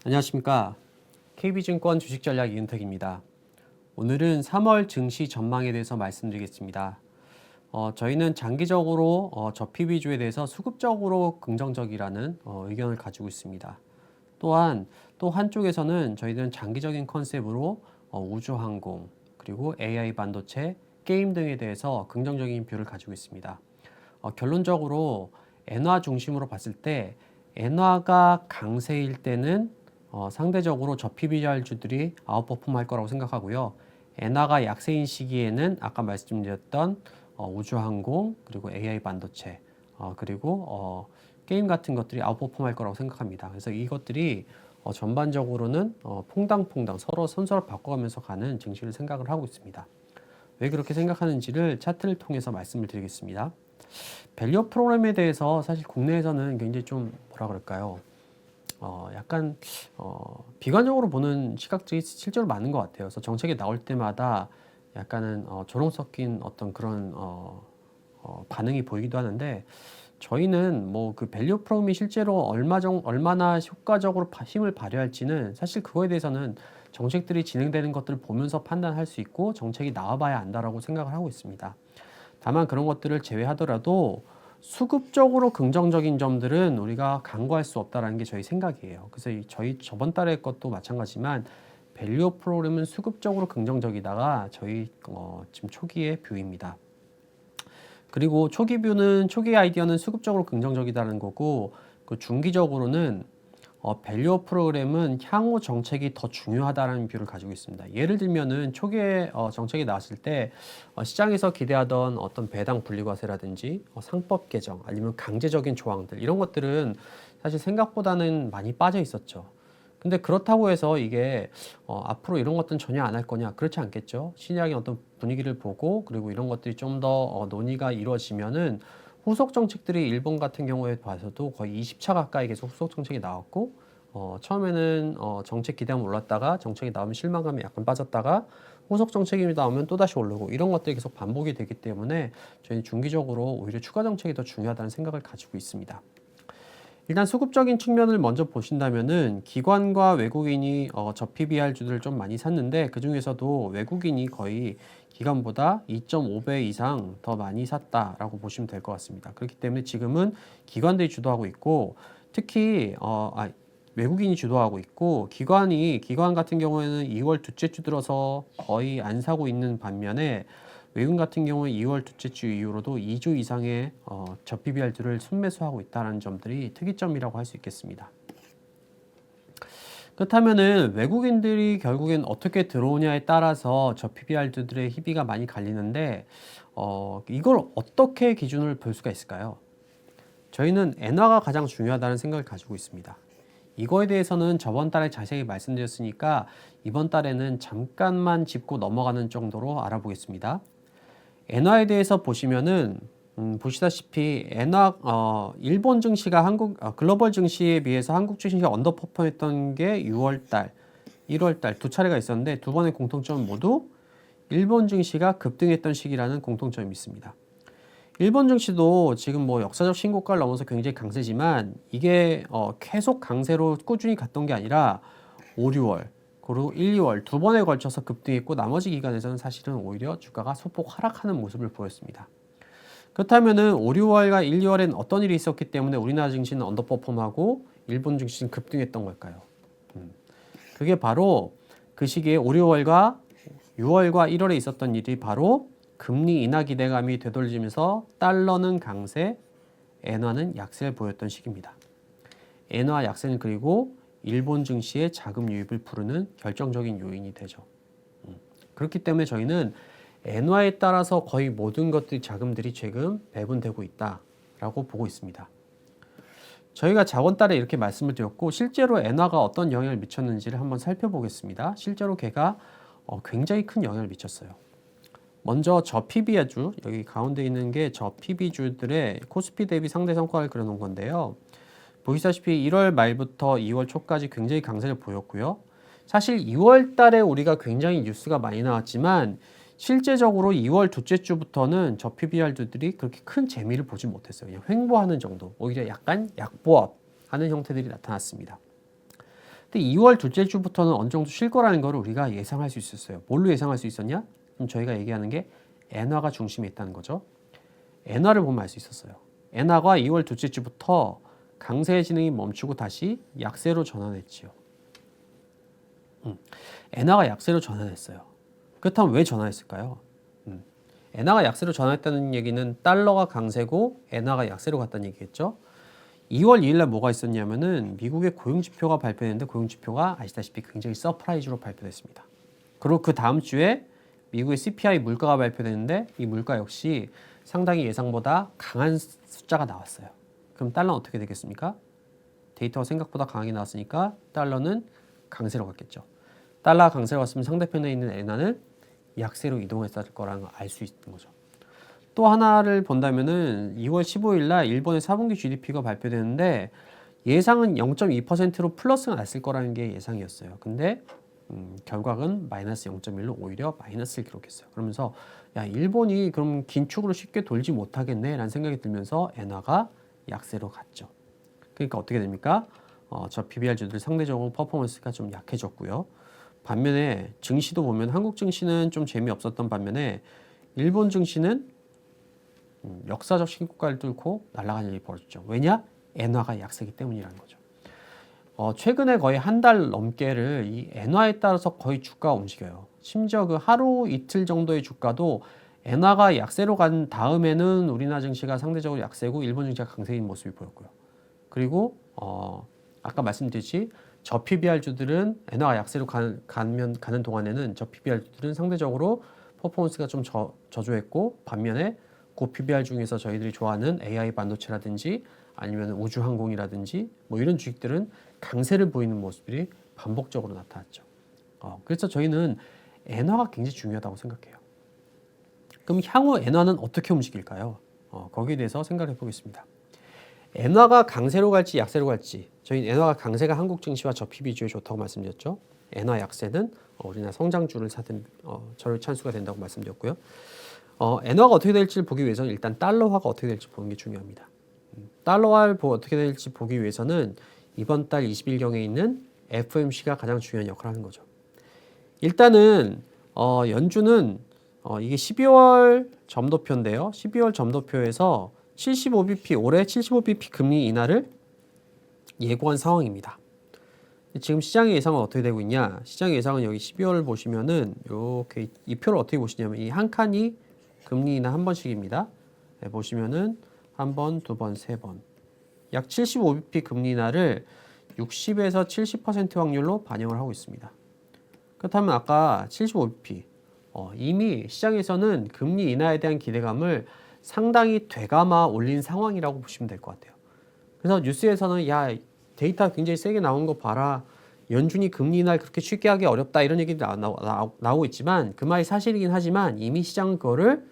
안녕하십니까. KB증권 주식전략 이은택입니다. 오늘은 3월 증시 전망에 대해서 말씀드리겠습니다. 저희는 장기적으로 저PB주에 대해서 수급적으로 긍정적이라는 의견을 가지고 있습니다. 또한 또 한쪽에서는 저희들은 장기적인 컨셉으로 우주항공, 그리고 AI 반도체, 게임 등에 대해서 긍정적인 뷰를 가지고 있습니다. 결론적으로 엔화 중심으로 봤을 때 엔화가 강세일 때는 상대적으로 저PBR주들이 아웃퍼폼 할 거라고 생각하고요. 엔화가 약세인 시기에는 아까 말씀드렸던 우주항공, 그리고 AI 반도체, 그리고 게임 같은 것들이 아웃퍼폼 할 거라고 생각합니다. 그래서 이것들이 전반적으로는 퐁당퐁당 서로 선서를 바꿔가면서 가는 증시를 생각을 하고 있습니다. 왜 그렇게 생각하는지를 차트를 통해서 말씀을 드리겠습니다. 밸류 프로그램에 대해서 사실 국내에서는 굉장히 좀 뭐라 그럴까요? 약간 비관적으로 보는 시각들이 실제로 많은 것 같아요. 그래서 정책이 나올 때마다 약간은 조롱 섞인 어떤 그런 반응이 보이기도 하는데, 저희는 뭐 그 밸류 프로그램이 실제로 얼마나 효과적으로 힘을 발휘할지는 사실 그거에 대해서는 정책들이 진행되는 것들을 보면서 판단할 수 있고 정책이 나와봐야 안다라고 생각을 하고 있습니다. 다만 그런 것들을 제외하더라도 수급적으로 긍정적인 점들은 우리가 간과할 수 없다는 게 저희 생각이에요. 그래서 저희 저번 달의 것도 마찬가지지만 밸류 프로그램은 수급적으로 긍정적이다가 저희 지금 초기의 뷰입니다. 그리고 초기 아이디어는 수급적으로 긍정적이다는 거고, 그 중기적으로는 밸류 프로그램은 향후 정책이 더 중요하다는 뷰를 가지고 있습니다. 예를 들면은 초기에 정책이 나왔을 때 시장에서 기대하던 어떤 배당 분리과세라든지 상법 개정 아니면 강제적인 조항들, 이런 것들은 사실 생각보다는 많이 빠져 있었죠. 근데 그렇다고 해서 이게 앞으로 이런 것들은 전혀 안 할 거냐? 그렇지 않겠죠. 시장의 어떤 분위기를 보고, 그리고 이런 것들이 좀 더 논의가 이루어지면은 후속 정책들이 일본 같은 경우에 봐서도 거의 20차 가까이 계속 후속 정책이 나왔고, 처음에는 정책 기대하면 올랐다가 정책이 나오면 실망감이 약간 빠졌다가 후속 정책이 나오면 또다시 오르고, 이런 것들이 계속 반복이 되기 때문에 저희는 중기적으로 오히려 추가 정책이 더 중요하다는 생각을 가지고 있습니다. 일단 수급적인 측면을 먼저 보신다면은 기관과 외국인이 저PBR주들을 좀 많이 샀는데, 그 중에서도 외국인이 거의 기관보다 2.5배 이상 더 많이 샀다라고 보시면 될 것 같습니다. 그렇기 때문에 지금은 기관들이 주도하고 있고, 특히 외국인이 주도하고 있고, 기관 같은 경우에는 2월 둘째 주 들어서 거의 안 사고 있는 반면에, 외국인 같은 경우는 2월 둘째 주 이후로도 2주 이상의 저PBR들을 순매수하고 있다는 점들이 특이점이라고 할 수 있겠습니다. 그렇다면은 외국인들이 결국엔 어떻게 들어오냐에 따라서 저PBR들의 희비가 많이 갈리는데, 이걸 어떻게 기준을 볼 수가 있을까요? 저희는 엔화가 가장 중요하다는 생각을 가지고 있습니다. 이거에 대해서는 저번 달에 자세히 말씀드렸으니까 이번 달에는 잠깐만 짚고 넘어가는 정도로 알아보겠습니다. 엔화에 대해서 보시면은 보시다시피 일본 증시가 글로벌 증시에 비해서 한국 증시가 언더퍼폼했던 게 6월달, 1월달 두 차례가 있었는데, 두 번의 공통점은 모두 일본 증시가 급등했던 시기라는 공통점이 있습니다. 일본 증시도 지금 뭐 역사적 신고가를 넘어서 굉장히 강세지만, 이게 계속 강세로 꾸준히 갔던 게 아니라 5, 6월 그리고 1, 2월 두 번에 걸쳐서 급등했고, 나머지 기간에서는 사실은 오히려 주가가 소폭 하락하는 모습을 보였습니다. 그렇다면은 5, 6월과 1, 2월엔 어떤 일이 있었기 때문에 우리나라 증시는 언더퍼폼하고 일본 증시는 급등했던 걸까요? 그게 바로 그 시기에 5, 6월과 6월과 1월에 있었던 일이 바로 금리 인하 기대감이 되돌리면서 달러는 강세, 엔화는 약세를 보였던 시기입니다. 엔화 약세는 그리고 일본 증시의 자금 유입을 부르는 결정적인 요인이 되죠. 그렇기 때문에 저희는 엔화에 따라서 거의 모든 자금들이 지금 배분되고 있다라고 보고 있습니다. 저희가 저번 달에 이렇게 말씀을 드렸고, 실제로 엔화가 어떤 영향을 미쳤는지를 한번 살펴보겠습니다. 실제로 걔가 굉장히 큰 영향을 미쳤어요. 먼저 저PB주, 여기 가운데 있는 게 저PB주들의 코스피 대비 상대 성과를 그려놓은 건데요. 보시다시피 1월 말부터 2월 초까지 굉장히 강세를 보였고요. 사실 2월 달에 우리가 굉장히 뉴스가 많이 나왔지만, 실제적으로 2월 둘째 주부터는 저PBR들이 그렇게 큰 재미를 보지 못했어요. 그냥 횡보하는 정도, 오히려 약간 약보합하는 형태들이 나타났습니다. 근데 2월 둘째 주부터는 어느 정도 쉴 거라는 거를 우리가 예상할 수 있었어요. 뭘로 예상할 수 있었냐? 그럼 저희가 얘기하는 게 엔화가 중심에 있다는 거죠. 엔화를 보면 알 수 있었어요. 엔화가 2월 둘째 주부터 강세 진행이 멈추고 다시 약세로 전환했지요. 엔화가 약세로 전환했어요. 그렇다면 왜 전환했을까요? 엔화가 약세로 전환했다는 얘기는 달러가 강세고 엔화가 약세로 갔다는 얘기겠죠. 2월 2일 날 뭐가 있었냐면은 미국의 고용지표가 발표됐는데 고용지표가 아시다시피 굉장히 서프라이즈로 발표됐습니다. 그리고 그 다음 주에 미국의 CPI 물가가 발표됐는데 이 물가 역시 상당히 예상보다 강한 숫자가 나왔어요. 그럼 달러는 어떻게 되겠습니까? 데이터가 생각보다 강하게 나왔으니까 달러는 강세로 갔겠죠. 달러가 강세로 갔으면 상대편에 있는 엔화는 약세로 이동했을 거라는 걸 알 수 있는 거죠. 또 하나를 본다면은 2월 15일 날 일본의 4분기 GDP가 발표되는데 예상은 0.2%로 플러스가 났을 거라는 게 예상이었어요. 근데 결과는 마이너스 0.1로 오히려 마이너스를 기록했어요. 그러면서 야, 일본이 그럼 긴축으로 쉽게 돌지 못하겠네 라는 생각이 들면서 엔화가 약세로 갔죠. 그러니까 어떻게 됩니까? 저 PBR주들 상대적으로 퍼포먼스가 좀 약해졌고요. 반면에 증시도 보면 한국 증시는 좀 재미없었던 반면에 일본 증시는 역사적 신고가를 뚫고 날아가는 일이 벌어졌죠. 왜냐? 엔화가 약세기 때문이라는 거죠. 최근에 거의 한 달 넘게를 이 엔화에 따라서 거의 주가가 움직여요. 심지어 그 하루 이틀 정도의 주가도 엔화가 약세로 간 다음에는 우리나라 증시가 상대적으로 약세고 일본 증시가 강세인 모습이 보였고요. 그리고 아까 말씀드렸듯이 저 PBR주들은 엔화가 약세로 가는 동안에는 저 PBR주들은 상대적으로 퍼포먼스가 좀 저조했고 반면에 그 PBR 중에서 저희들이 좋아하는 AI 반도체라든지 아니면 우주항공이라든지 뭐 이런 주식들은 강세를 보이는 모습들이 반복적으로 나타났죠. 그래서 저희는 엔화가 굉장히 중요하다고 생각해요. 그럼 향후 엔화는 어떻게 움직일까요? 거기에 대해서 생각해 보겠습니다. 엔화가 강세로 갈지 약세로 갈지 저희 엔화가 강세가 한국 증시와 저 PB주에 좋다고 말씀드렸죠. 엔화 약세는 우리나라 성장주를 사든 저를 찬수가 된다고 말씀드렸고요. 엔화가 어떻게 될지를 보기 위해서는 일단 달러화가 어떻게 될지 보는 게 중요합니다. 달러화를 어떻게 될지 보기 위해서는 이번 달 20일경에 있는 FOMC가 가장 중요한 역할을 하는 거죠. 일단은 연준은 이게 12월 점도표인데요. 12월 점도표에서 75bp 올해 75bp 금리 인하를 예고한 상황입니다. 지금 시장의 예상은 어떻게 되고 있냐? 시장의 예상은 여기 12월을 보시면은 이렇게 이 표를 어떻게 보시냐면 이 한 칸이 금리 인하 한 번씩입니다. 네, 보시면은 한 번, 두 번, 세 번. 약 75bp 금리 인하를 60에서 70% 확률로 반영을 하고 있습니다. 그렇다면 아까 75bp 이미 시장에서는 금리 인하에 대한 기대감을 상당히 되감아 올린 상황이라고 보시면 될 것 같아요. 그래서 뉴스에서는 야 데이터 굉장히 세게 나온 거 봐라. 연준이 금리 인하를 그렇게 쉽게 하기 어렵다 이런 얘기도 나오고 있지만 그 말이 사실이긴 하지만 이미 시장은 그거를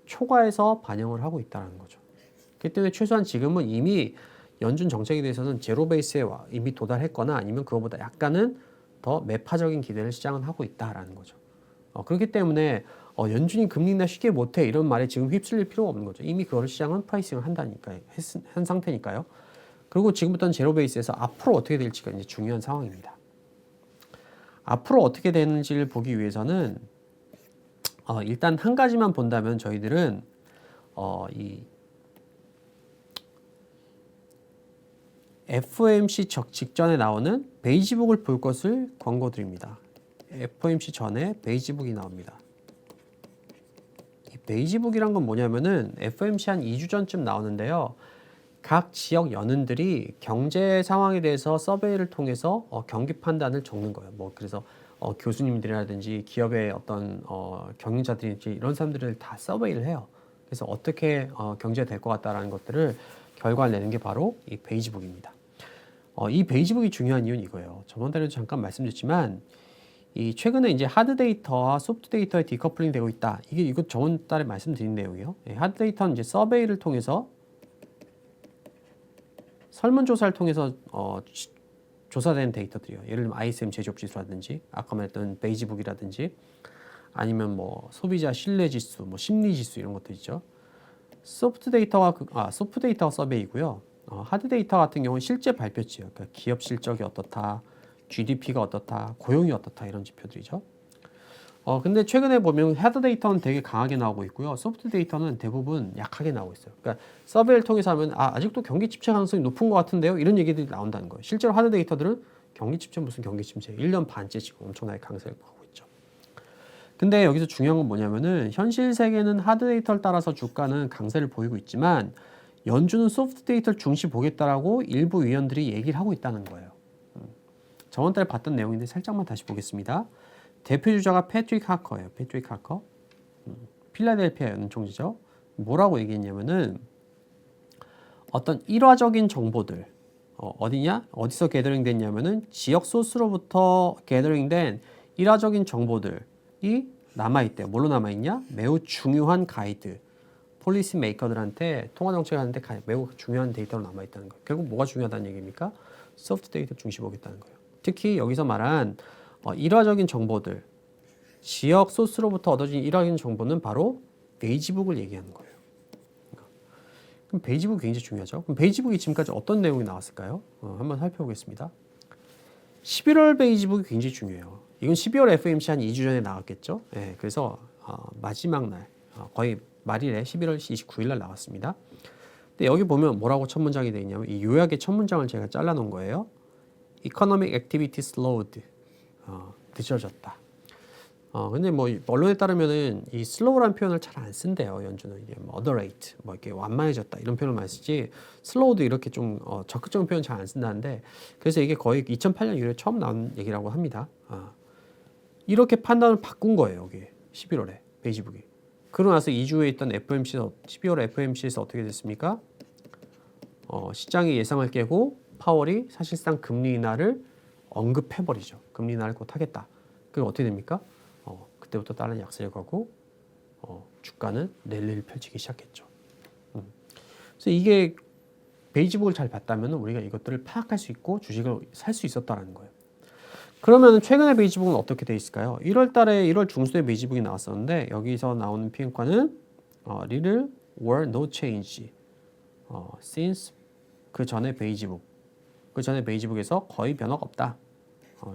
초과해서 반영을 하고 있다는 거죠. 그렇기 때문에 최소한 지금은 이미 연준 정책에 대해서는 제로 베이스에 이미 도달했거나 아니면 그거보다 약간은 더 매파적인 기대를 시장은 하고 있다라는 거죠. 그렇기 때문에 연준이 금리 인하 쉽게 못해 이런 말에 지금 휩쓸릴 필요가 없는 거죠. 이미 그거를 시장은 프라이싱을 한 상태니까요. 그리고 지금부터는 제로 베이스에서 앞으로 어떻게 될지가 이제 중요한 상황입니다. 앞으로 어떻게 되는지를 보기 위해서는 일단 한 가지만 본다면 저희들은 이 FOMC 직전에 나오는 베이지북을 볼 것을 권고드립니다. FOMC 전에 베이지북이 나옵니다. 이 베이지북이란 건 뭐냐면은 FOMC 한 2주 전쯤 나오는데요. 각 지역 연은들이 경제 상황에 대해서 서베이를 통해서 경기 판단을 적는 거예요. 뭐 그래서 교수님들이라든지 기업의 어떤 경영자들이든지 이런 사람들을 다 서베이를 해요. 그래서 어떻게 경제가 될 것 같다라는 것들을 결과를 내는 게 바로 이 베이지북입니다. 이 베이지북이 중요한 이유는 이거예요. 저번 달에도 잠깐 말씀드렸지만 이 최근에 이제 하드 데이터와 소프트 데이터의 디커플링 되고 있다. 이거 저번 달에 말씀드린 내용이에요. 하드 데이터는 이제 서베이를 통해서 설문조사를 통해서 조사된 데이터들이요. 예를 들면 ISM 제조업지수라든지 아까 말했던 베이지북이라든지 아니면 뭐 소비자 신뢰지수, 뭐 심리지수 이런 것들 있죠. 소프트 데이터가 서베이고요. 하드 데이터 같은 경우는 실제 발표치예요. 그러니까 기업 실적이 어떻다, GDP가 어떻다, 고용이 어떻다 이런 지표들이죠. 근데 최근에 보면 하드 데이터는 되게 강하게 나오고 있고요. 소프트 데이터는 대부분 약하게 나오고 있어요. 그러니까 서베이를 통해서 하면 아직도 경기 침체 가능성이 높은 것 같은데요. 이런 얘기들이 나온다는 거예요. 실제로 하드 데이터들은 경기 침체 무슨 경기 침체 1년 반째 지금 엄청나게 강세를 보고 있죠. 근데 여기서 중요한 건 뭐냐면은 현실 세계는 하드 데이터를 따라서 주가는 강세를 보이고 있지만 연준은 소프트 데이터를 중시 보겠다라고 일부 위원들이 얘기를 하고 있다는 거예요. 저번 달에 봤던 내용인데 살짝만 다시 보겠습니다. 대표 주자가 패트릭 하커예요. 패트릭 하커. 필라델피아 연총지죠. 뭐라고 얘기했냐면은 어떤 일화적인 정보들 어디냐? 어디서 게더링 됐냐면은 지역 소스로부터 게더링된 일화적인 정보들이 남아있대요. 뭘로 남아있냐? 매우 중요한 가이드. 폴리시 메이커들한테 통화 정책을 하는데 매우 중요한 데이터로 남아있다는 거예요. 결국 뭐가 중요하다는 얘기입니까? 소프트 데이터 중시 보겠다는 거예요. 특히 여기서 말한 일화적인 정보들, 지역 소스로부터 얻어진 일화적인 정보는 바로 베이지북을 얘기하는 거예요. 그럼 베이지북이 굉장히 중요하죠. 그럼 베이지북이 지금까지 어떤 내용이 나왔을까요? 한번 살펴보겠습니다. 11월 베이지북이 굉장히 중요해요. 이건 12월 FOMC 한 2주 전에 나왔겠죠. 네, 그래서 마지막 날, 거의 말일에 11월 29일 날 나왔습니다. 근데 여기 보면 뭐라고 첫 문장이 되어 있냐면 이 요약의 첫 문장을 제가 잘라 놓은 거예요. Economic activity slowed. 늦어졌다. 근데 뭐 언론에 따르면은 이 slow라는 표현을 잘 안 쓴대요. 연준은 이게 moderate, 뭐 이렇게 완만해졌다 이런 표현을 많이 쓰지 slow도 이렇게 좀 적극적인 표현 잘 안 쓴다는데 그래서 이게 거의 2008년 이후에 처음 나온 얘기라고 합니다. 이렇게 판단을 바꾼 거예요. 여기 11월에 베이지북이. 그러고 나서 2주에 있던 FOMC에서 12월 FOMC에서 어떻게 됐습니까? 시장의 예상을 깨고 파월이 사실상 금리 인하를 언급해버리죠. 금리 인하를 곧 하겠다. 그럼 어떻게 됩니까? 그때부터 다른 약세를 가고 주가는 랠리를 펼치기 시작했죠. 그래서 이게 베이지북을 잘 봤다면 우리가 이것들을 파악할 수 있고 주식을 살 수 있었다는 거예요. 그러면 최근에 베이지북은 어떻게 돼 있을까요? 1월 달에 1월 중순에 베이지북이 나왔었는데 여기서 나오는 평가는 little or no change since 그 전에 베이지북 그 전에 베이지북에서 거의 변화가 없다.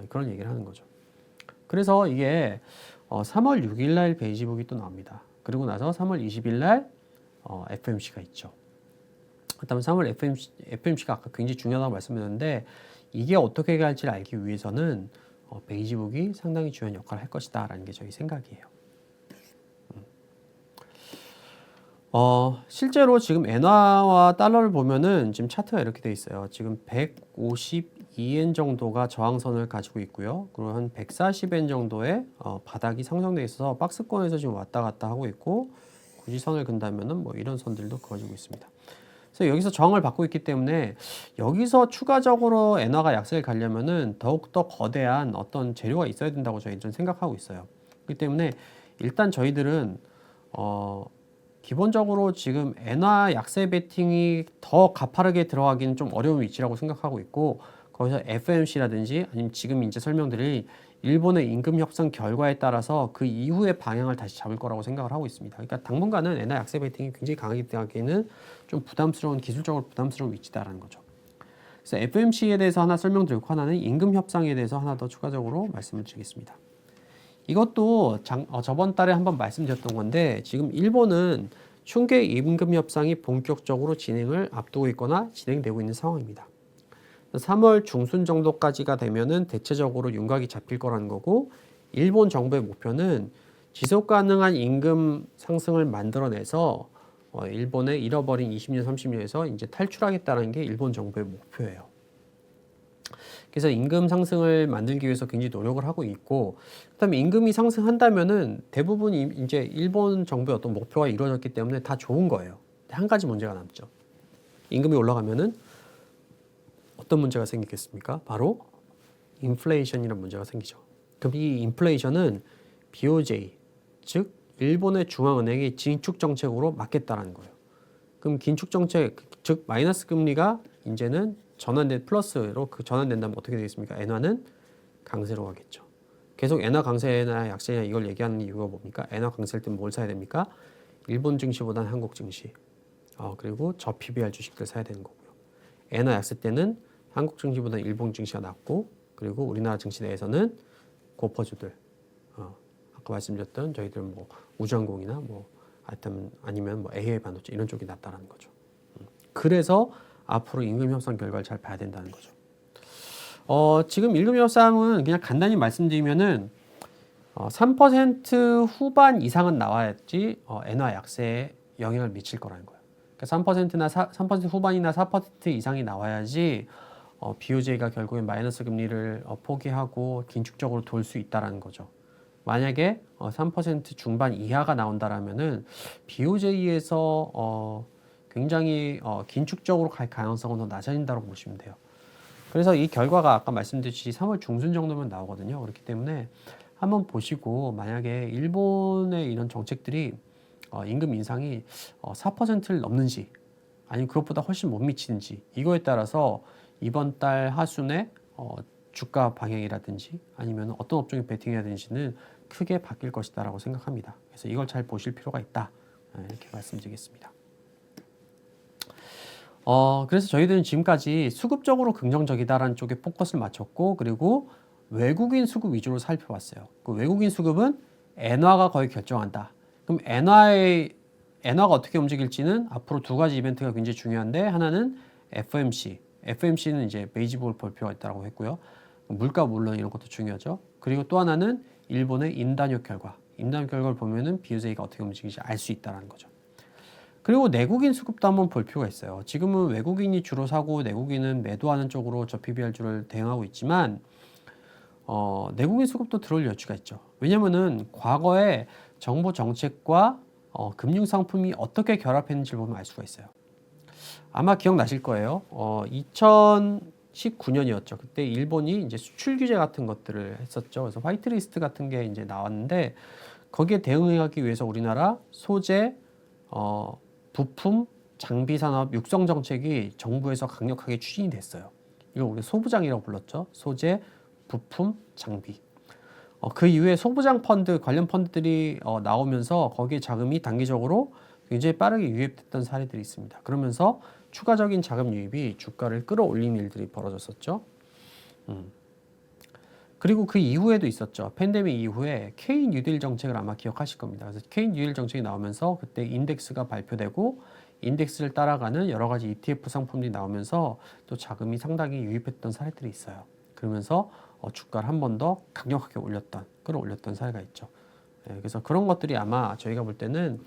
그런 얘기를 하는 거죠. 그래서 이게 3월 6일 날 베이지북이 또 나옵니다. 그리고 나서 3월 20일 날 FOMC가 있죠. 그다음에 3월 FOMC가 아까 굉장히 중요하다고 말씀드렸는데 이게 어떻게 갈지를 알기 위해서는 베이지북이 상당히 중요한 역할을 할 것이다 라는 게 저희 생각이에요. 실제로 지금 엔화와 달러를 보면은 지금 차트가 이렇게 돼 있어요. 지금 152엔 정도가 저항선을 가지고 있고요. 그리고 한 140엔 정도의 바닥이 상정돼 있어서 박스권에서 지금 왔다 갔다 하고 있고 굳이 선을 그은다면은 뭐 이런 선들도 그어지고 있습니다. 그래서 여기서 저항을 받고 있기 때문에 여기서 추가적으로 엔화가 약세를 가려면은 더욱더 거대한 어떤 재료가 있어야 된다고 저희들은 생각하고 있어요. 그렇기 때문에 일단 저희들은 기본적으로 지금 엔화 약세 베팅이 더 가파르게 들어가기는 좀 어려운 위치라고 생각하고 있고 거기서 FOMC라든지 아니면 지금 이제 설명드릴 일본의 임금 협상 결과에 따라서 그 이후의 방향을 다시 잡을 거라고 생각을 하고 있습니다. 그러니까 당분간은 엔화 약세 베팅이 굉장히 강하게 들어가기에는 좀 부담스러운 기술적으로 부담스러운 위치다라는 거죠. 그래서 FOMC에 대해서 하나 설명드리고 하나는 임금 협상에 대해서 하나 더 추가적으로 말씀을 드리겠습니다. 이것도 저번 달에 한번 말씀드렸던 건데 지금 일본은 충계 임금 협상이 본격적으로 진행을 앞두고 있거나 진행되고 있는 상황입니다. 3월 중순 정도까지가 되면은 대체적으로 윤곽이 잡힐 거라는 거고 일본 정부의 목표는 지속 가능한 임금 상승을 만들어내서 일본의 잃어버린 20년, 30년에서 이제 탈출하겠다는 게 일본 정부의 목표예요. 그래서 임금 상승을 만들기 위해서 굉장히 노력을 하고 있고, 그다음에 임금이 상승한다면은 대부분 이제 일본 정부의 어떤 목표가 이루어졌기 때문에 다 좋은 거예요. 한 가지 문제가 남죠. 임금이 올라가면은 어떤 문제가 생기겠습니까? 바로 인플레이션이라는 문제가 생기죠. 그럼 이 인플레이션은 BOJ, 즉 일본의 중앙은행이 긴축 정책으로 막겠다라는 거예요. 그럼 긴축 정책, 즉 마이너스 금리가 이제는 플러스로 전환된다면 어떻게 되겠습니까? 엔화는 강세로 가겠죠. 계속 엔화 강세나 약세냐 이걸 얘기하는 이유가 뭡니까? 엔화 강세일 때 뭘 사야 됩니까? 일본 증시보다는 한국 증시. 그리고 저PBR 주식들 사야 되는 거고요. 엔화 약세 때는 한국 증시보다는 일본 증시가 낮고 그리고 우리나라 증시 내에서는 고퍼주들, 아까 말씀드렸던 저희들 뭐 우주항공이나 뭐 하여튼 아니면 뭐 AI 반도체 이런 쪽이 낫다라는 거죠. 그래서 앞으로 임금 협상 결과를 잘 봐야 된다는 거죠. 지금 임금 협상은 그냥 간단히 말씀드리면은 3% 후반 이상은 나와야지 엔화 약세에 영향을 미칠 거라는 거예요. 그러니까 3%나 3% 후반이나 4% 이상이 나와야지 BOJ가 결국엔 마이너스 금리를 포기하고 긴축적으로 돌 수 있다라는 거죠. 만약에 3% 중반 이하가 나온다라면은 BOJ에서 굉장히 긴축적으로 갈 가능성은 더 낮아진다고 보시면 돼요. 그래서 이 결과가 아까 말씀드렸듯이 3월 중순 정도면 나오거든요. 그렇기 때문에 한번 보시고 만약에 일본의 이런 정책들이 임금 인상이 4%를 넘는지 아니면 그것보다 훨씬 못 미치는지 이거에 따라서 이번 달 하순에 주가 방향이라든지 아니면 어떤 업종에 베팅해야 되는지는 크게 바뀔 것이다라고 생각합니다. 그래서 이걸 잘 보실 필요가 있다. 이렇게 말씀드리겠습니다. 그래서 저희들은 지금까지 수급적으로 긍정적이다라는 쪽에 포커스를 맞췄고 그리고 외국인 수급 위주로 살펴봤어요. 그 외국인 수급은 엔화가 거의 결정한다. 그럼 엔화가 어떻게 움직일지는 앞으로 두 가지 이벤트가 굉장히 중요한데 하나는 FMC는 이제 베이지볼 볼 필요가 있다고 했고요. 물가 물론 이런 것도 중요하죠. 그리고 또 하나는 일본의 인단역 결과를 보면은 BOJ가 어떻게 움직이는지 알 수 있다는 거죠. 그리고 내국인 수급도 한번 볼 필요가 있어요. 지금은 외국인이 주로 사고 내국인은 매도하는 쪽으로 저 PBR주를 대응하고 있지만 내국인 수급도 들어올 여지가 있죠. 왜냐면은 과거에 정부 정책과 금융 상품이 어떻게 결합했는지를 보면 알 수가 있어요. 아마 기억나실 거예요. 2019년이었죠. 그때 일본이 이제 수출 규제 같은 것들을 했었죠. 그래서 화이트리스트 같은 게 이제 나왔는데 거기에 대응하기 위해서 우리나라 소재, 부품, 장비 산업 육성 정책이 정부에서 강력하게 추진이 됐어요. 이걸 우리 소부장이라고 불렀죠. 소재, 부품, 장비. 그 이후에 소부장 펀드 관련 펀드들이 나오면서 거기에 자금이 단기적으로 굉장히 빠르게 유입됐던 사례들이 있습니다. 그러면서 추가적인 자금 유입이 주가를 끌어올린 일들이 벌어졌었죠. 그리고 그 이후에도 있었죠. 팬데믹 이후에 K 뉴딜 정책을 아마 기억하실 겁니다. 그래서 K 뉴딜 정책이 나오면서 그때 인덱스가 발표되고 인덱스를 따라가는 여러 가지 ETF 상품들이 나오면서 또 자금이 상당히 유입했던 사례들이 있어요. 그러면서 주가를 한 번 더 강력하게 끌어올렸던 사례가 있죠. 그래서 그런 것들이 아마 저희가 볼 때는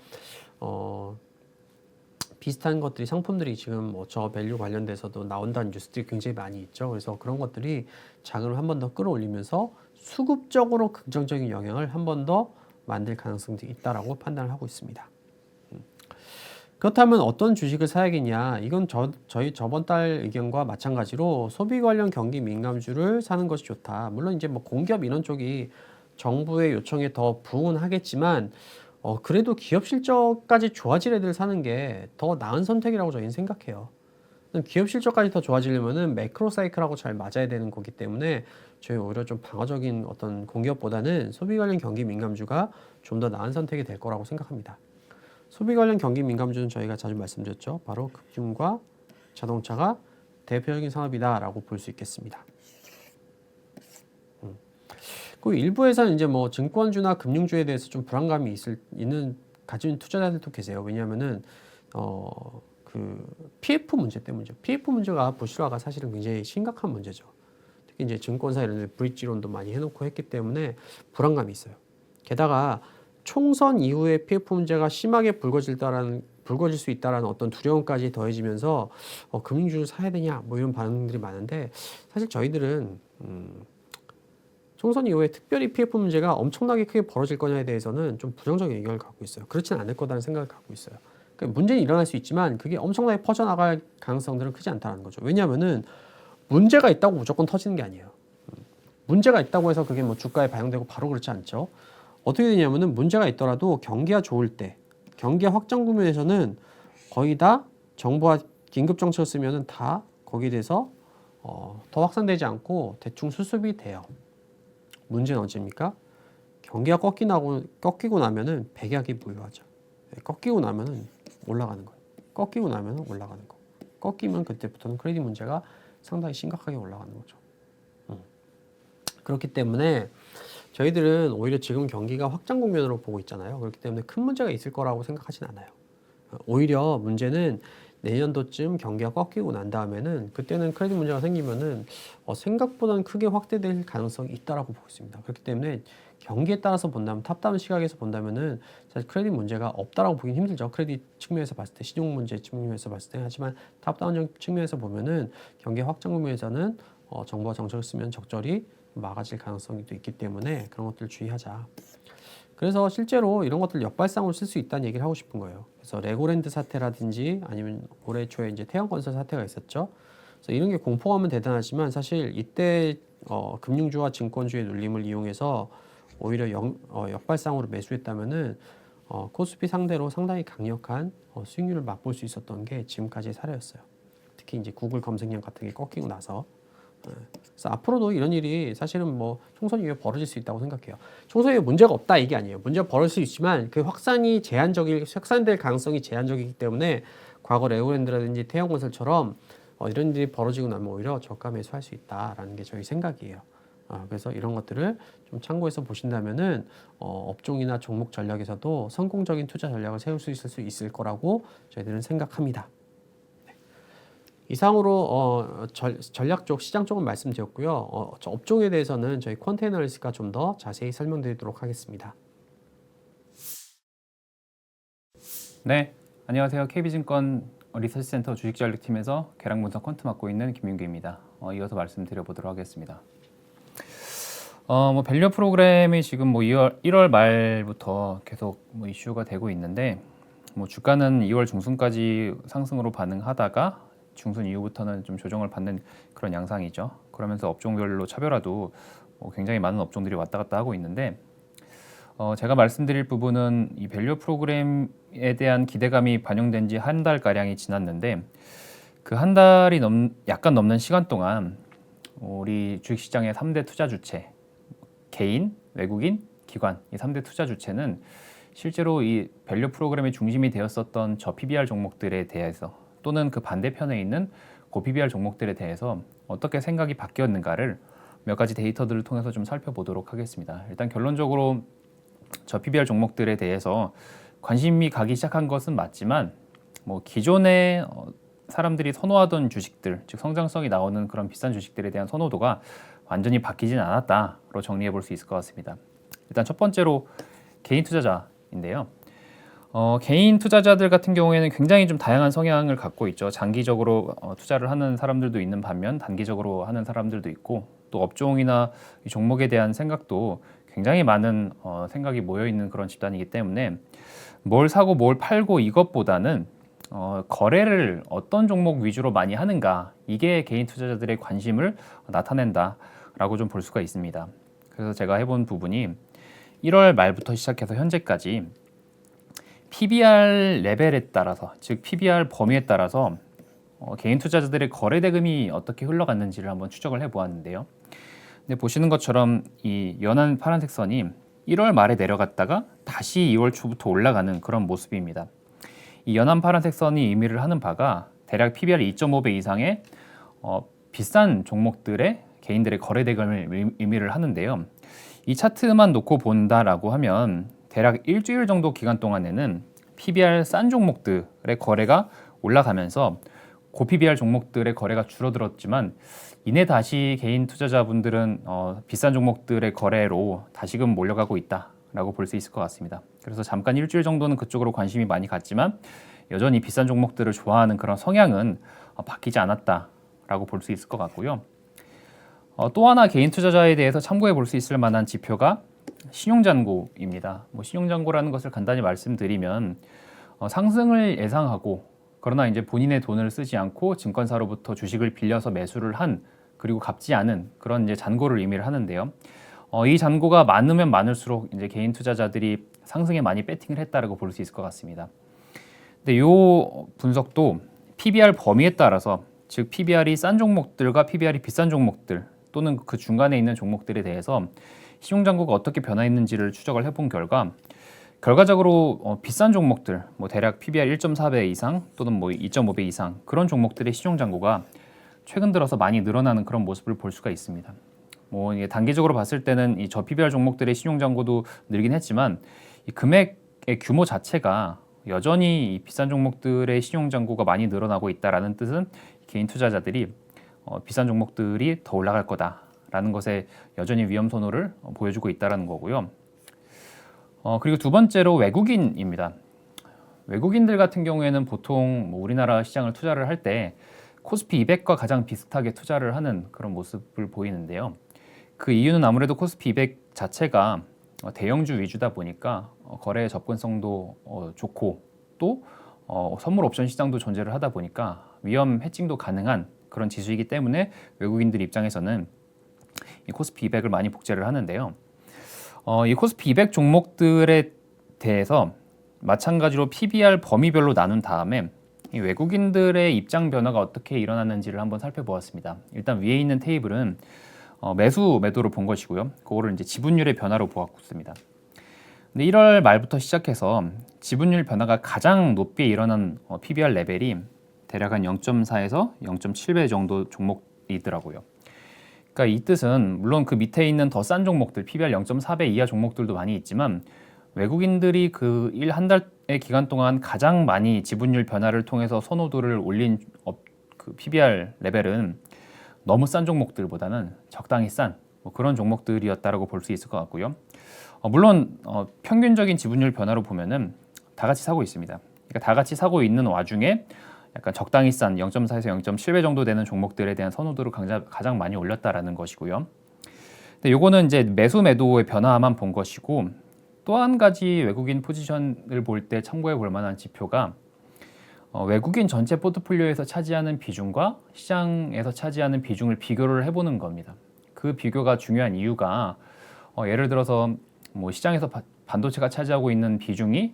비슷한 것들이 상품들이 지금 저 밸류 관련돼서도 나온다는 뉴스들이 굉장히 많이 있죠. 그래서 그런 것들이 자금을 한 번 더 끌어올리면서 수급적으로 긍정적인 영향을 한 번 더 만들 가능성이 있다라고 판단을 하고 있습니다. 그렇다면 어떤 주식을 사야겠냐? 이건 저희 저번 달 의견과 마찬가지로 소비 관련 경기 민감주를 사는 것이 좋다. 물론 이제 뭐 공기업 이런 쪽이 정부의 요청에 더 부응은 하겠지만 그래도 기업 실적까지 좋아질 애들 사는 게 더 나은 선택이라고 저희는 생각해요. 기업 실적까지 더 좋아지려면은 매크로 사이클하고 잘 맞아야 되는 거기 때문에 저희 오히려 좀 방어적인 어떤 공기업보다는 소비 관련 경기 민감주가 좀 더 나은 선택이 될 거라고 생각합니다. 소비 관련 경기 민감주는 저희가 자주 말씀드렸죠. 바로 금융과 자동차가 대표적인 산업이다라고 볼 수 있겠습니다. 그 일부에서는 이제 뭐 증권주나 금융주에 대해서 좀 불안감이 가진 투자자들도 계세요. 왜냐하면은 그 PF 문제 때문이죠. PF 문제가 부실화가 사실은 굉장히 심각한 문제죠. 특히 이제 증권사 이런 데 브릿지론도 많이 해놓고 했기 때문에 불안감이 있어요. 게다가 총선 이후에 PF 문제가 심하게 불거질 수 있다라는 어떤 두려움까지 더해지면서 금융주를 사야 되냐 뭐 이런 반응들이 많은데 사실 저희들은 총선 이후에 특별히 PF 문제가 엄청나게 크게 벌어질 거냐에 대해서는 좀 부정적인 의견을 갖고 있어요. 그렇지는 않을 거라는 생각을 갖고 있어요. 그러니까 문제는 일어날 수 있지만 그게 엄청나게 퍼져나갈 가능성들은 크지 않다는 거죠. 왜냐하면은 문제가 있다고 무조건 터지는 게 아니에요. 문제가 있다고 해서 그게 뭐 주가에 반영되고 바로 그렇지 않죠. 어떻게 되냐면은 문제가 있더라도 경기가 좋을 때, 경기가 확장 국면에서는 거의 다 정부가 긴급 정책을 쓰면은 다 거기에 대해서 더 확산되지 않고 대충 수습이 돼요. 문제는 언제입니까? 경기가 꺾이고 나면은 백약이 무효하죠. 꺾이고 나면은 올라가는 거예요. 꺾이고 나면은 올라가는 거. 꺾이면 그때부터는 크레딧 문제가 상당히 심각하게 올라가는 거죠. 그렇기 때문에 저희들은 오히려 지금 경기가 확장 국면으로 보고 있잖아요. 그렇기 때문에 큰 문제가 있을 거라고 생각하진 않아요. 오히려 문제는 내년도쯤 경기가 꺾이고 난 다음에는 그때는 크레딧 문제가 생기면은 생각보다는 크게 확대될 가능성이 있다라고 보고 있습니다. 그렇기 때문에 경기에 따라서 본다면 탑다운 시각에서 본다면은 사실 크레딧 문제가 없다라고 보긴 힘들죠. 크레딧 측면에서 봤을 때 시중 문제 측면에서 봤을 때 하지만 탑다운 측면에서 보면은 경기 확장 국면에서는 정부가 정책을 쓰면 적절히 막아질 가능성이 또 있기 때문에 그런 것들 주의하자. 그래서 실제로 이런 것들 역발상으로 쓸 수 있다는 얘기를 하고 싶은 거예요. 그래서 레고랜드 사태라든지 아니면 올해 초에 이제 태양건설 사태가 있었죠. 그래서 이런 게 공포감은 대단하지만 사실 이때 금융주와 증권주의 눌림을 이용해서 오히려 역발상으로 매수했다면은 코스피 상대로 상당히 강력한 수익률을 맛볼 수 있었던 게 지금까지의 사례였어요. 특히 이제 구글 검색량 같은 게 꺾이고 나서. 그래서 앞으로도 이런 일이 사실은 뭐 총선 이후에 벌어질 수 있다고 생각해요. 총선 이후에 문제가 없다 이게 아니에요. 문제가 벌어질 수 있지만 그 확산될 가능성이 제한적이기 때문에 과거 레고랜드라든지 태양건설처럼 이런 일이 벌어지고 나면 오히려 저가 매수할 수 있다라는 게 저희 생각이에요. 그래서 이런 것들을 좀 참고해서 보신다면은 업종이나 종목 전략에서도 성공적인 투자 전략을 세울 수 있을 거라고 저희들은 생각합니다. 이상으로 전략 쪽, 시장 쪽은 말씀드렸고요. 저 업종에 대해서는 저희 퀀트 애널리스트가 좀 더 자세히 설명드리도록 하겠습니다. 네, 안녕하세요. KB증권 리서치센터 주식전략팀에서 계량 분석 퀀트 맡고 있는 김윤규입니다. 이어서 말씀드려보도록 하겠습니다. 밸류 프로그램이 지금 1월 말부터 계속 이슈가 되고 있는데 주가는 2월 중순까지 상승으로 반응하다가 중순 이후부터는 좀 조정을 받는 그런 양상이죠. 그러면서 업종별로 차별화도 굉장히 많은 업종들이 왔다 갔다 하고 있는데 제가 말씀드릴 부분은 이 밸류 프로그램에 대한 기대감이 반영된 지 한 달 가량이 지났는데 그 한 달이 약간 넘는 시간 동안 우리 주식시장의 3대 투자 주체, 개인, 외국인, 기관 이 3대 투자 주체는 실제로 이 밸류 프로그램의 중심이 되었었던 저 PBR 종목들에 대해서 또는 그 반대편에 있는 고 PBR 종목들에 대해서 어떻게 생각이 바뀌었는가를 몇 가지 데이터들을 통해서 좀 살펴보도록 하겠습니다. 일단 결론적으로 저 PBR 종목들에 대해서 관심이 가기 시작한 것은 맞지만 기존에 사람들이 선호하던 주식들, 즉 성장성이 나오는 그런 비싼 주식들에 대한 선호도가 완전히 바뀌진 않았다로 정리해 볼 수 있을 것 같습니다. 일단 첫 번째로 개인 투자자인데요. 개인 투자자들 같은 경우에는 굉장히 좀 다양한 성향을 갖고 있죠. 장기적으로 투자를 하는 사람들도 있는 반면 단기적으로 하는 사람들도 있고 또 업종이나 이 종목에 대한 생각도 굉장히 많은 생각이 모여 있는 그런 집단이기 때문에 뭘 사고 뭘 팔고 이것보다는 거래를 어떤 종목 위주로 많이 하는가 이게 개인 투자자들의 관심을 나타낸다라고 좀 볼 수가 있습니다. 그래서 제가 해본 부분이 1월 말부터 시작해서 현재까지 PBR 레벨에 따라서 즉 PBR 범위에 따라서 개인 투자자들의 거래 대금이 어떻게 흘러갔는지를 한번 추적을 해보았는데요. 근데 보시는 것처럼 이 연한 파란색 선이 1월 말에 내려갔다가 다시 2월 초부터 올라가는 그런 모습입니다. 이 연한 파란색 선이 의미를 하는 바가 대략 PBR 2.5배 이상의 비싼 종목들의 개인들의 거래 대금을 의미를 하는데요. 이 차트만 놓고 본다라고 하면 대략 일주일 정도 기간 동안에는 PBR 싼 종목들의 거래가 올라가면서 고 PBR 종목들의 거래가 줄어들었지만 이내 다시 개인 투자자분들은 비싼 종목들의 거래로 다시금 몰려가고 있다라고 볼 수 있을 것 같습니다. 그래서 잠깐 일주일 정도는 그쪽으로 관심이 많이 갔지만 여전히 비싼 종목들을 좋아하는 그런 성향은 바뀌지 않았다라고 볼 수 있을 것 같고요. 또 하나 개인 투자자에 대해서 참고해 볼 수 있을 만한 지표가 신용잔고입니다. 신용잔고라는 것을 간단히 말씀드리면 상승을 예상하고 그러나 이제 본인의 돈을 쓰지 않고 증권사로부터 주식을 빌려서 매수를 한 그리고 갚지 않은 그런 이제 잔고를 의미를 하는데요. 이 잔고가 많으면 많을수록 이제 개인 투자자들이 상승에 많이 배팅을 했다라고 볼 수 있을 것 같습니다. 근데 이 분석도 PBR 범위에 따라서 즉 PBR이 싼 종목들과 PBR이 비싼 종목들 또는 그 중간에 있는 종목들에 대해서 신용잔고가 어떻게 변화했는지를 추적을 해본 결과 결과적으로 비싼 종목들 대략 PBR 1.4배 이상 또는 2.5배 이상 그런 종목들의 신용잔고가 최근 들어서 많이 늘어나는 그런 모습을 볼 수가 있습니다. 뭐 이게 단기적으로 봤을 때는 이 저PBR 종목들의 신용 잔고도 늘긴 했지만 이 금액의 규모 자체가 여전히 이 비싼 종목들의 신용 잔고가 많이 늘어나고 있다라는 뜻은 개인 투자자들이 비싼 종목들이 더 올라갈 거다라는 것에 여전히 위험 선호를 보여주고 있다라는 거고요. 그리고 두 번째로 외국인입니다. 외국인들 같은 경우에는 보통 뭐 우리나라 시장을 투자를 할 때 코스피 200과 가장 비슷하게 투자를 하는 그런 모습을 보이는데요. 그 이유는 아무래도 코스피 200 자체가 대형주 위주다 보니까 거래 접근성도 좋고 또 선물 옵션 시장도 존재를 하다 보니까 위험 해칭도 가능한 그런 지수이기 때문에 외국인들 입장에서는 이 코스피 200을 많이 복제를 하는데요. 이 코스피 200 종목들에 대해서 마찬가지로 PBR 범위별로 나눈 다음에 이 외국인들의 입장 변화가 어떻게 일어났는지를 한번 살펴보았습니다. 일단 위에 있는 테이블은 매수 매도를 본 것이고요. 그거를 이제 지분율의 변화로 보았습니다. 근데 1월 말부터 시작해서 지분율 변화가 가장 높게 일어난 PBR 레벨이 대략 한 0.4에서 0.7배 정도 종목이더라고요. 그러니까 이 뜻은 물론 그 밑에 있는 더 싼 종목들, PBR 0.4배 이하 종목들도 많이 있지만 외국인들이 그 한 달의 기간 동안 가장 많이 지분율 변화를 통해서 선호도를 올린 그 PBR 레벨은 너무 싼 종목들보다는 적당히 싼 뭐 그런 종목들이었다라고 볼 수 있을 것 같고요. 물론 평균적인 지분율 변화로 보면은 다 같이 사고 있습니다. 그러니까 다 같이 사고 있는 와중에 약간 적당히 싼 0.4에서 0.7배 정도 되는 종목들에 대한 선호도를 가장 많이 올렸다라는 것이고요. 근데 요거는 이제 매수 매도의 변화만 본 것이고 또 한 가지 외국인 포지션을 볼 때 참고해 볼 만한 지표가 외국인 전체 포트폴리오에서 차지하는 비중과 시장에서 차지하는 비중을 비교를 해보는 겁니다. 그 비교가 중요한 이유가 예를 들어서 뭐 시장에서 반도체가 차지하고 있는 비중이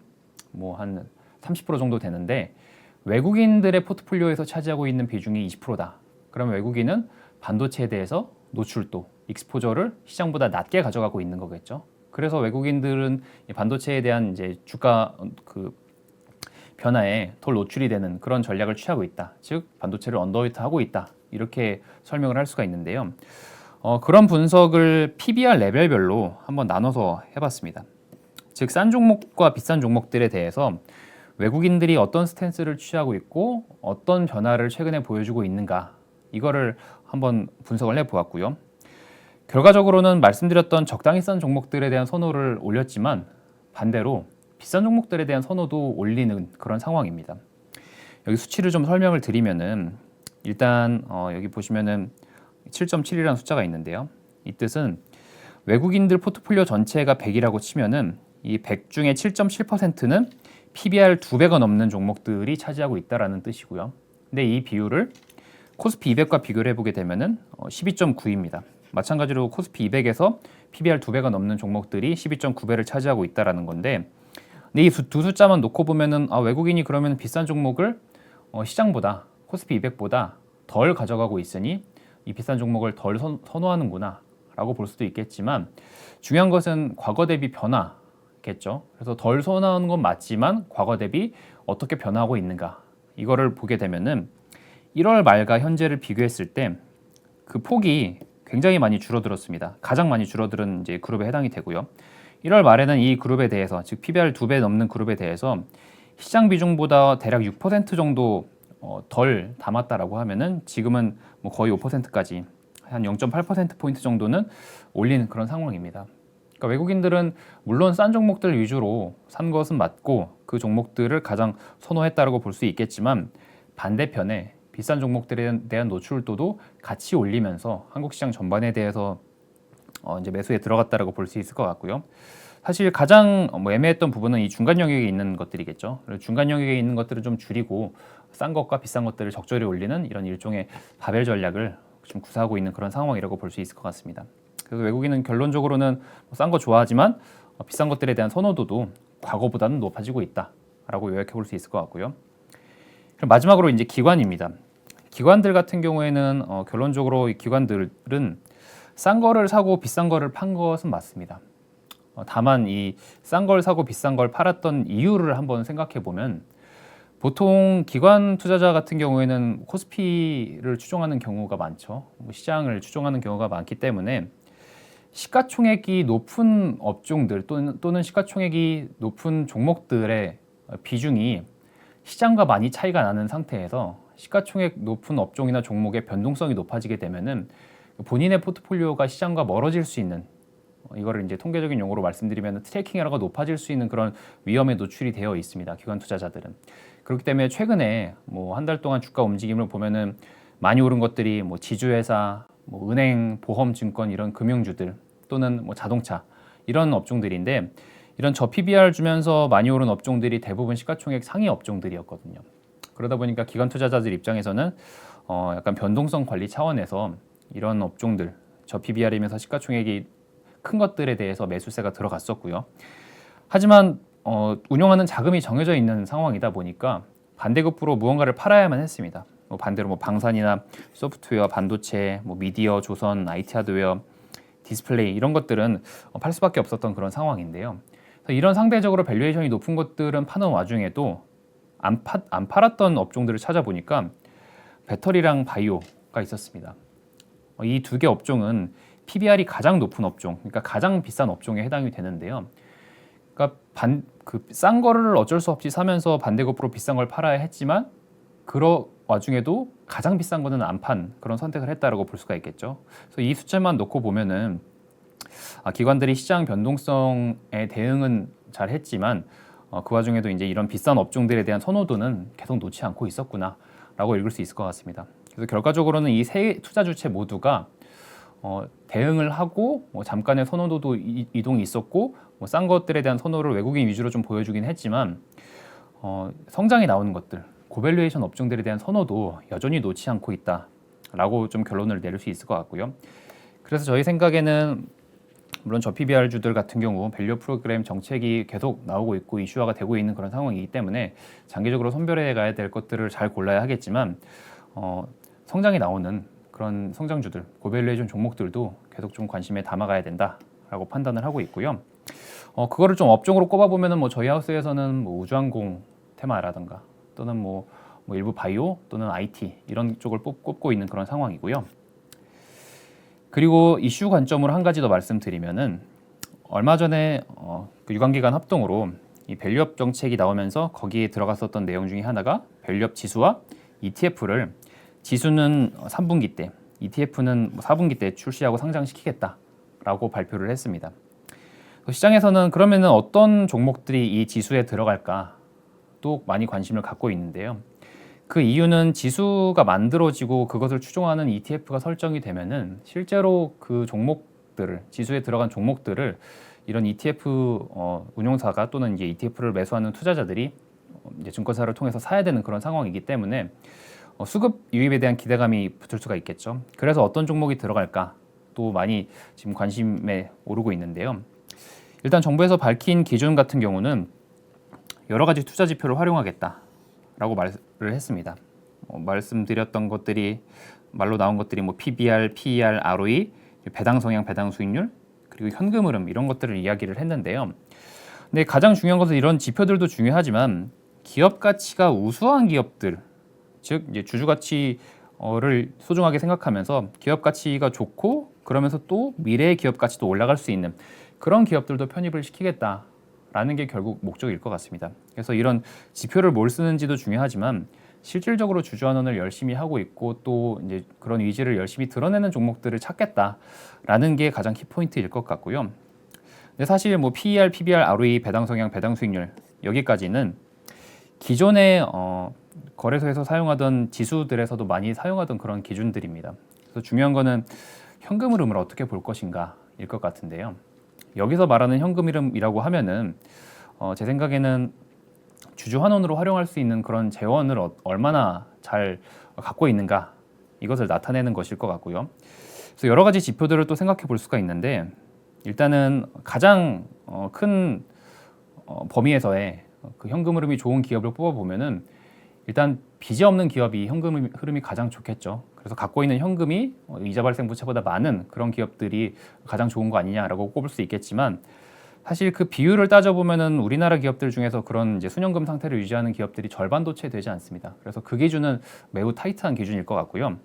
뭐 한 30% 정도 되는데 외국인들의 포트폴리오에서 차지하고 있는 비중이 20%다. 그러면 외국인은 반도체에 대해서 노출도, 익스포저를 시장보다 낮게 가져가고 있는 거겠죠. 그래서 외국인들은 반도체에 대한 이제 주가 그 변화에 덜 노출이 되는 그런 전략을 취하고 있다. 즉 반도체를 언더웨이트하고 있다. 이렇게 설명을 할 수가 있는데요. 그런 분석을 PBR 레벨별로 한번 나눠서 해봤습니다. 즉 싼 종목과 비싼 종목들에 대해서 외국인들이 어떤 스탠스를 취하고 있고 어떤 변화를 최근에 보여주고 있는가 이거를 한번 분석을 해보았고요. 결과적으로는 말씀드렸던 적당히 싼 종목들에 대한 선호를 올렸지만 반대로 비싼 종목들에 대한 선호도 올리는 그런 상황입니다. 여기 수치를 좀 설명을 드리면은 일단 여기 보시면은 7.7이라는 숫자가 있는데요. 이 뜻은 외국인들 포트폴리오 전체가 100이라고 치면은 이 100 중에 7.7%는 PBR 2배가 넘는 종목들이 차지하고 있다라는 뜻이고요. 근데 이 비율을 코스피 200과 비교를 해보게 되면은 12.9입니다. 마찬가지로 코스피 200에서 PBR 2배가 넘는 종목들이 12.9배를 차지하고 있다라는 건데, 근데 이 두 숫자만 놓고 보면은 외국인이 그러면 비싼 종목을 시장보다 코스피 200보다 덜 가져가고 있으니 이 비싼 종목을 덜 선호하는구나라고 볼 수도 있겠지만 중요한 것은 과거 대비 변화겠죠. 그래서 덜 선호하는 건 맞지만 과거 대비 어떻게 변화하고 있는가 이거를 보게 되면은 1월 말과 현재를 비교했을 때 그 폭이 굉장히 많이 줄어들었습니다. 가장 많이 줄어든 이제 그룹에 해당이 되고요. 1월 말에는 이 그룹에 대해서 즉 PBR 2배 넘는 그룹에 대해서 시장 비중보다 대략 6% 정도 덜 담았다라고 하면은 지금은 뭐 거의 5%까지 한 0.8%포인트 정도는 올리는 그런 상황입니다. 그러니까 외국인들은 물론 싼 종목들 위주로 산 것은 맞고 그 종목들을 가장 선호했다라고 볼 수 있겠지만 반대편에 비싼 종목들에 대한 노출도도 같이 올리면서 한국 시장 전반에 대해서 이제 매수에 들어갔다라고 볼 수 있을 것 같고요. 사실 가장 애매했던 부분은 이 중간 영역에 있는 것들이겠죠. 중간 영역에 있는 것들을 좀 줄이고 싼 것과 비싼 것들을 적절히 올리는 이런 일종의 바벨 전략을 좀 구사하고 있는 그런 상황이라고 볼 수 있을 것 같습니다. 그래서 외국인은 결론적으로는 싼 거 좋아하지만 비싼 것들에 대한 선호도도 과거보다는 높아지고 있다라고 요약해 볼 수 있을 것 같고요. 그럼 마지막으로 이제 기관입니다. 기관들 같은 경우에는 결론적으로 이 기관들은 싼 거를 사고 비싼 거를 판 것은 맞습니다. 다만 이 싼 걸 사고 비싼 걸 팔았던 이유를 한번 생각해 보면 보통 기관 투자자 같은 경우에는 코스피를 추종하는 경우가 많죠. 시장을 추종하는 경우가 많기 때문에 시가총액이 높은 업종들 또는 시가총액이 높은 종목들의 비중이 시장과 많이 차이가 나는 상태에서 시가총액 높은 업종이나 종목의 변동성이 높아지게 되면은 본인의 포트폴리오가 시장과 멀어질 수 있는, 이거를 이제 통계적인 용어로 말씀드리면 트래킹 에러가 높아질 수 있는 그런 위험에 노출이 되어 있습니다. 기관 투자자들은. 그렇기 때문에 최근에 뭐 한 달 동안 주가 움직임을 보면은 많이 오른 것들이 뭐 지주회사, 뭐 은행, 보험, 증권 이런 금융주들 또는 뭐 자동차 이런 업종들인데, 이런 저PBR 주면서 많이 오른 업종들이 대부분 시가총액 상위 업종들이었거든요. 그러다 보니까 기관 투자자들 입장에서는 약간 변동성 관리 차원에서 이런 업종들 저PBR이면서 시가총액이 큰 것들에 대해서 매수세가 들어갔었고요. 하지만 운용하는 자금이 정해져 있는 상황이다 보니까 반대급부로 무언가를 팔아야만 했습니다. 반대로 뭐 방산이나 소프트웨어, 반도체, 뭐 미디어, 조선, IT 하드웨어, 디스플레이 이런 것들은 팔 수밖에 없었던 그런 상황인데요. 이런 상대적으로 밸류에이션이 높은 것들은 파는 와중에도 안 팔았던 업종들을 찾아보니까 배터리랑 바이오가 있었습니다. 이 두 개 업종은 PBR이 가장 높은 업종, 그러니까 가장 비싼 업종에 해당이 되는데요. 그러니까 싼 거를 어쩔 수 없이 사면서 반대급부로 비싼 걸 팔아야 했지만 그런 와중에도 가장 비싼 거는 안 판 그런 선택을 했다라고 볼 수가 있겠죠. 그래서 이 수치만 놓고 보면은 기관들이 시장 변동성에 대응은 잘 했지만 그 와중에도 이제 이런 비싼 업종들에 대한 선호도는 계속 놓지 않고 있었구나라고 읽을 수 있을 것 같습니다. 그래서 결과적으로는 이 세 투자 주체 모두가 대응을 하고 잠깐의 선호도도 이동이 있었고 싼 것들에 대한 선호를 외국인 위주로 좀 보여주긴 했지만 성장이 나오는 것들, 고밸류에이션 업종들에 대한 선호도 여전히 놓지 않고 있다라고 좀 결론을 내릴 수 있을 것 같고요. 그래서 저희 생각에는 물론 저PBR 주들 같은 경우 밸류 프로그램 정책이 계속 나오고 있고 이슈화가 되고 있는 그런 상황이기 때문에 장기적으로 선별해 가야 될 것들을 잘 골라야 하겠지만 성장이 나오는 그런 성장주들, 고밸류에이션 종목들도 계속 좀 관심에 담아가야 된다라고 판단을 하고 있고요. 그거를 좀 업종으로 꼽아보면은 뭐 저희 하우스에서는 뭐 우주항공 테마라든가 또는 뭐 일부 바이오 또는 IT 이런 쪽을 꼽고 있는 그런 상황이고요. 그리고 이슈 관점으로 한 가지 더 말씀드리면은 얼마 전에 그 유관기관 합동으로 이 밸류업 정책이 나오면서 거기에 들어갔었던 내용 중에 하나가 밸류업 지수와 ETF를 지수는 3분기 때, ETF는 4분기 때 출시하고 상장시키겠다라고 발표를 했습니다. 시장에서는 그러면은 어떤 종목들이 이 지수에 들어갈까 또 많이 관심을 갖고 있는데요. 그 이유는 지수가 만들어지고 그것을 추종하는 ETF가 설정이 되면은 실제로 그 종목들을, 지수에 들어간 종목들을 이런 ETF 운용사가 또는 이제 ETF를 매수하는 투자자들이 이제 증권사를 통해서 사야 되는 그런 상황이기 때문에 수급 유입에 대한 기대감이 붙을 수가 있겠죠. 그래서 어떤 종목이 들어갈까 또 많이 지금 관심에 오르고 있는데요. 일단 정부에서 밝힌 기준 같은 경우는 여러 가지 투자 지표를 활용하겠다라고 말을 했습니다. 말씀드렸던 것들이 말로 나온 것들이 뭐 PBR, PER, ROE, 배당 성향, 배당 수익률, 그리고 현금 흐름 이런 것들을 이야기를 했는데요. 근데 가장 중요한 것은 이런 지표들도 중요하지만 기업 가치가 우수한 기업들, 즉 이제 주주 가치를 소중하게 생각하면서 기업 가치가 좋고 그러면서 또 미래의 기업 가치도 올라갈 수 있는 그런 기업들도 편입을 시키겠다라는 게 결국 목적일 것 같습니다. 그래서 이런 지표를 뭘 쓰는지도 중요하지만 실질적으로 주주환원을 열심히 하고 있고 또 이제 그런 의지를 열심히 드러내는 종목들을 찾겠다라는 게 가장 키포인트일 것 같고요. 근데 사실 뭐 PER, PBR, ROE, 배당 성향, 배당 수익률 여기까지는 기존의 거래소에서 사용하던 지수들에서도 많이 사용하던 그런 기준들입니다. 그래서 중요한 거는 현금 흐름을 어떻게 볼 것인가일 것 같은데요. 여기서 말하는 현금 흐름이라고 하면은 제 생각에는 주주 환원으로 활용할 수 있는 그런 재원을 얼마나 잘 갖고 있는가 이것을 나타내는 것일 것 같고요. 그래서 여러 가지 지표들을 또 생각해 볼 수가 있는데 일단은 가장 큰 범위에서의 그 현금 흐름이 좋은 기업을 뽑아보면은 일단 빚이 없는 기업이 현금 흐름이 가장 좋겠죠. 그래서 갖고 있는 현금이 이자 발생 부채보다 많은 그런 기업들이 가장 좋은 거 아니냐라고 꼽을 수 있겠지만 사실 그 비율을 따져보면은 우리나라 기업들 중에서 그런 이제 순현금 상태를 유지하는 기업들이 절반도 채 되지 않습니다. 그래서 그 기준은 매우 타이트한 기준일 것 같고요.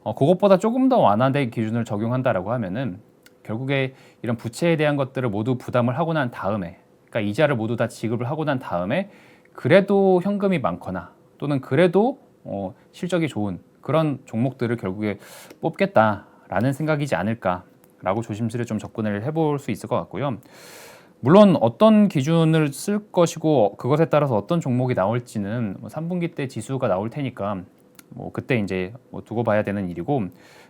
그것보다 조금 더 완화된 기준을 적용한다라고 하면은 결국에 이런 부채에 대한 것들을 모두 부담을 하고 난 다음에, 그러니까 이자를 모두 다 지급을 하고 난 다음에 그래도 현금이 많거나 또는 그래도 실적이 좋은 그런 종목들을 결국에 뽑겠다라는 생각이지 않을까라고 조심스레 좀 접근을 해볼 수 있을 것 같고요. 물론 어떤 기준을 쓸 것이고 그것에 따라서 어떤 종목이 나올지는 3분기 때 지수가 나올 테니까 그때 이제 두고 봐야 되는 일이고,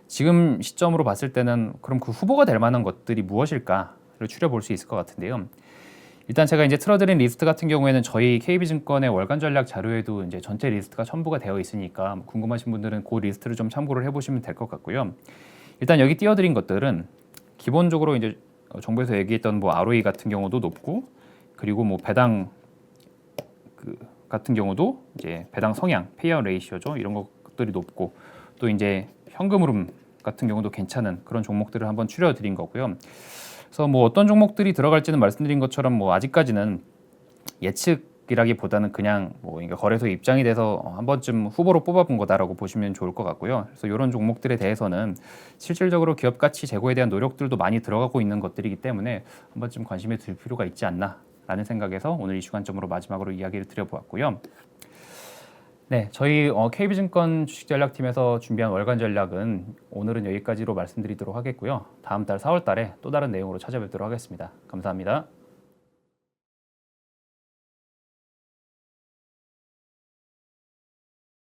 지금 시점으로 봤을 때는 그럼 그 후보가 될 만한 것들이 무엇일까를 추려볼 수 있을 것 같은데요. 일단 제가 이제 틀어드린 리스트 같은 경우에는 저희 KB증권의 월간 전략 자료에도 이제 전체 리스트가 첨부가 되어 있으니까 궁금하신 분들은 그 리스트를 좀 참고를 해보시면 될 것 같고요. 일단 여기 띄워드린 것들은 기본적으로 이제 정부에서 얘기했던 ROE 같은 경우도 높고, 그리고 배당 같은 경우도 이제 배당 성향, 페이아웃 레이시오죠. 이런 것들이 높고, 또 이제 현금 흐름 같은 경우도 괜찮은 그런 종목들을 한번 추려드린 거고요. 그래서 어떤 종목들이 들어갈지는 말씀드린 것처럼 아직까지는 예측이라기보다는 그냥 그러니까 거래소 입장이 돼서 한 번쯤 후보로 뽑아본 거다라고 보시면 좋을 것 같고요. 그래서 이런 종목들에 대해서는 실질적으로 기업 가치 제고에 대한 노력들도 많이 들어가고 있는 것들이기 때문에 한 번쯤 관심에 둘 필요가 있지 않나라는 생각에서 오늘 이슈 관점으로 마지막으로 이야기를 드려보았고요. 네, 저희 KB증권 주식전략팀에서 준비한 월간 전략은 오늘은 여기까지로 말씀드리도록 하겠고요. 다음 달 4월 달에 또 다른 내용으로 찾아뵙도록 하겠습니다. 감사합니다.